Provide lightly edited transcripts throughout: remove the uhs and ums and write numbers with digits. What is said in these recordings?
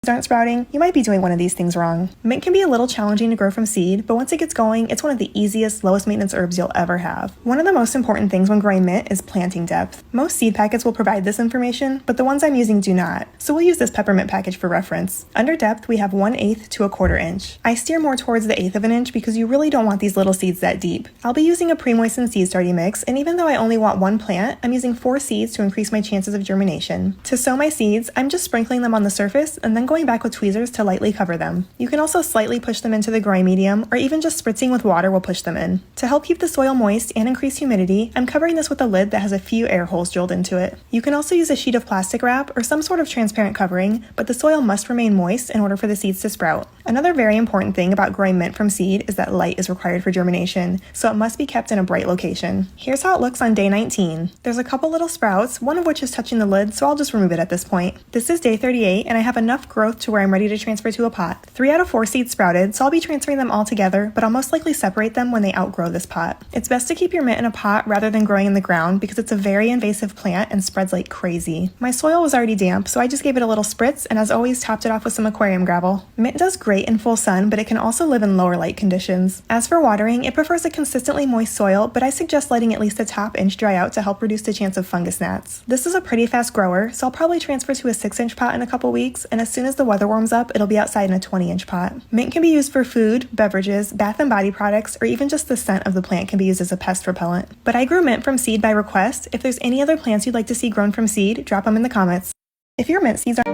aren't sprouting, you might be doing one of these things wrong. Mint can be a little challenging to grow from seed, but once it gets going, it's one of the easiest, lowest maintenance herbs you'll ever have. One of the most important things when growing mint is planting depth. Most seed packets will provide this information, but the ones I'm using do not, so we'll use this peppermint package for reference. Under depth, we have 1/8 to 1/4 inch. I steer more towards the 1/8 of an inch because you really don't want these little seeds that deep. I'll be using a pre-moistened seed starting mix, and even though I only want one plant, I'm using 4 seeds to increase my chances of germination. To sow my seeds, I'm just sprinkling them on the surface and then going back with tweezers to lightly cover them. You can also slightly push them into the growing medium, or even just spritzing with water will push them in. To help keep the soil moist and increase humidity, I'm covering this with a lid that has a few air holes drilled into it. You can also use a sheet of plastic wrap or some sort of transparent covering, but the soil must remain moist in order for the seeds to sprout. Another very important thing about growing mint from seed is that light is required for germination, so it must be kept in a bright location. Here's how it looks on day 19. There's a couple little sprouts, one of which is touching the lid, so I'll just remove it at this point. This is day 38, and I have enough growth to where I'm ready to transfer to a pot. 3 out of 4 seeds sprouted, so I'll be transferring them all together, but I'll most likely separate them when they outgrow this pot. It's best to keep your mint in a pot rather than growing in the ground because it's a very invasive plant and spreads like crazy. My soil was already damp, so I just gave it a little spritz and as always topped it off with some aquarium gravel. Mint does great in full sun, but it can also live in lower light conditions. As for watering, it prefers a consistently moist soil, but I suggest letting at least the top inch dry out to help reduce the chance of fungus gnats. This is a pretty fast grower, so I'll probably transfer to a 6-inch pot in a couple weeks, and as soon as the weather warms up, it'll be outside in a 20-inch pot. Mint can be used for food, beverages, bath and body products, or even just the scent of the plant can be used as a pest repellent. But I grew mint from seed by request. If there's any other plants you'd like to see grown from seed, drop them in the comments. If your mint seeds are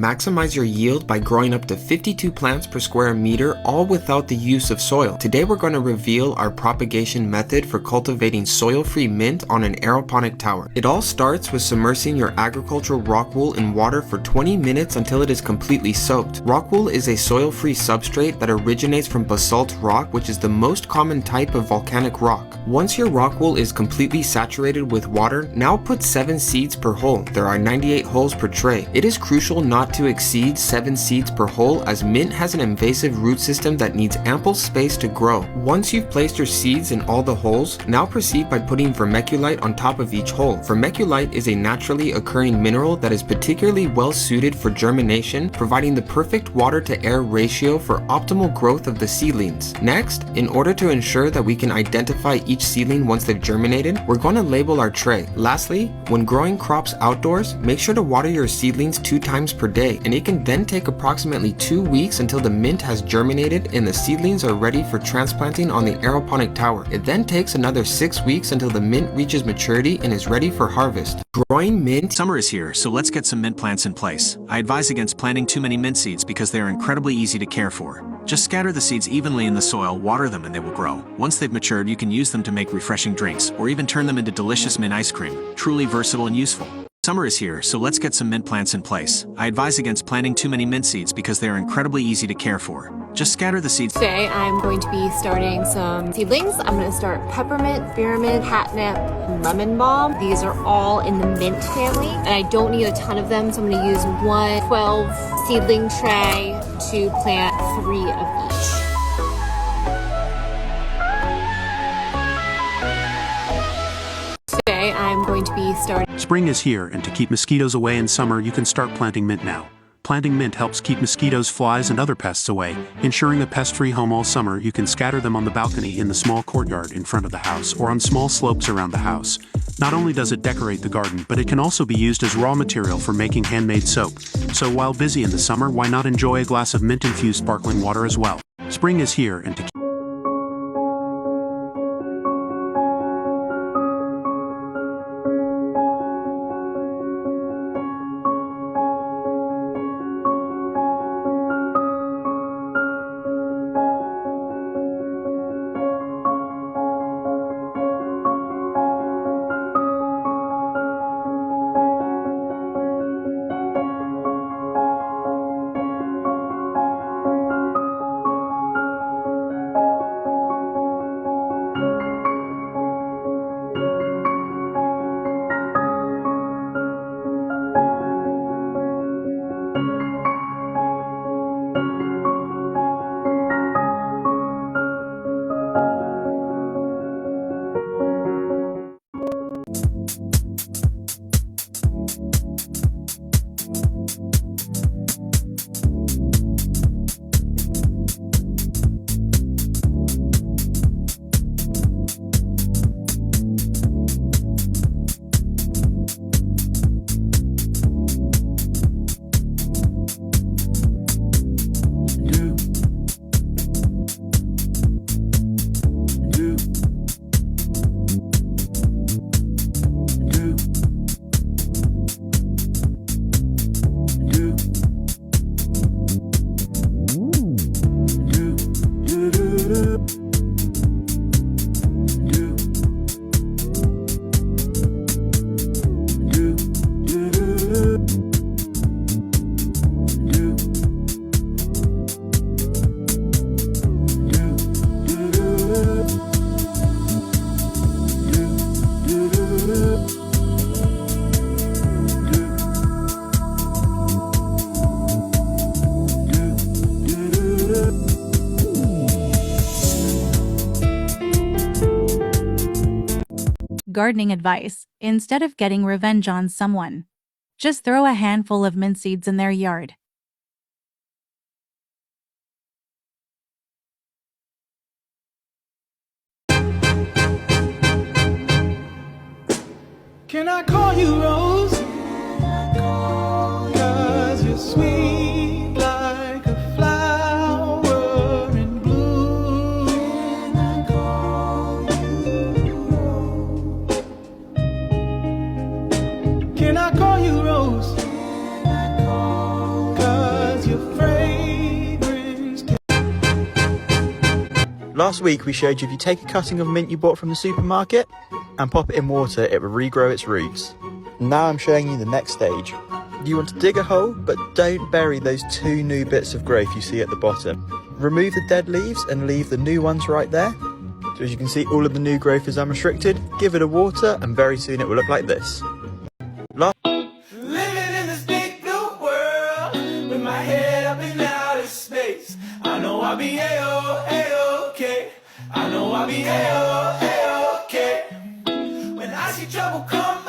maximize your yield by growing up to 52 plants per square meter, all without the use of soil. Today we're going to reveal our propagation method for cultivating soil-free mint on an aeroponic tower. It all starts with submersing your agricultural rock wool in water for 20 minutes until it is completely soaked. Rock wool is a soil-free substrate that originates from basalt rock, which is the most common type of volcanic rock. Once your rock wool is completely saturated with water, now put 7 seeds per hole. There are 98 holes per tray. It is crucial not to exceed 7 seeds per hole, as mint has an invasive root system that needs ample space to grow. Once you've placed your seeds in all the holes, now proceed by putting vermiculite on top of each hole. Vermiculite is a naturally occurring mineral that is particularly well suited for germination, providing the perfect water to air ratio for optimal growth of the seedlings. Next, in order to ensure that we can identify each seedling once they've germinated, we're going to label our tray. Lastly, when growing crops outdoors, make sure to water your seedlings 2 times per day, and it can then take approximately 2 weeks until the mint has germinated and the seedlings are ready for transplanting on the aeroponic tower. It then takes another 6 weeks until the mint reaches maturity and is ready for harvest. Growing mint. Summer is here, so let's get some mint plants in place. I advise against planting too many mint seeds because they are incredibly easy to care for. Just scatter the seeds evenly in the soil, water them, and they will grow. Once they've matured, you can use them to make refreshing drinks, or even turn them into delicious mint ice cream. Truly versatile and useful. Summer is here, so let's get some mint plants in place. I advise against planting too many mint seeds because they are incredibly easy to care for. Just scatter the seeds. Today I'm going to be starting some seedlings. I'm going to start peppermint, spearmint, catnip, and lemon balm. These are all in the mint family, and I don't need a ton of them, so I'm going to use one 12 seedling tray to plant 3 of each. I'm going to be starting. Spring is here, and to keep mosquitoes away in summer, you can start planting mint now. Planting mint helps keep mosquitoes, flies, and other pests away, ensuring a pest-free home all summer. You can scatter them on the balcony, in the small courtyard in front of the house, or on small slopes around the house. Not only does it decorate the garden, but it can also be used as raw material for making handmade soap. So while busy in the summer, why not enjoy a glass of mint-infused sparkling water as well? Spring is here, and to Gardening advice: instead of getting revenge on someone, just throw a handful of mint seeds in their yard. Can I call you Rose? 'Cause you're sweet like a flower in bloom. Can I call you Rose? Can I call you Rose? 'Cause your fragrance. Last week we showed you if you take a cutting of mint you bought from the supermarket and pop it in water, it will regrow its roots. Now I'm showing you the next stage. You want to dig a hole, but don't bury those two new bits of growth you see at the bottom. Remove the dead leaves and leave the new ones right there. So as you can see, all of the new growth is unrestricted. Give it a water and very soon it will look like this. Living in this big blue world with my head up in outer space. I know I'll be A-O-A-OK. I know I'll be A-O-A-OK. When I see trouble come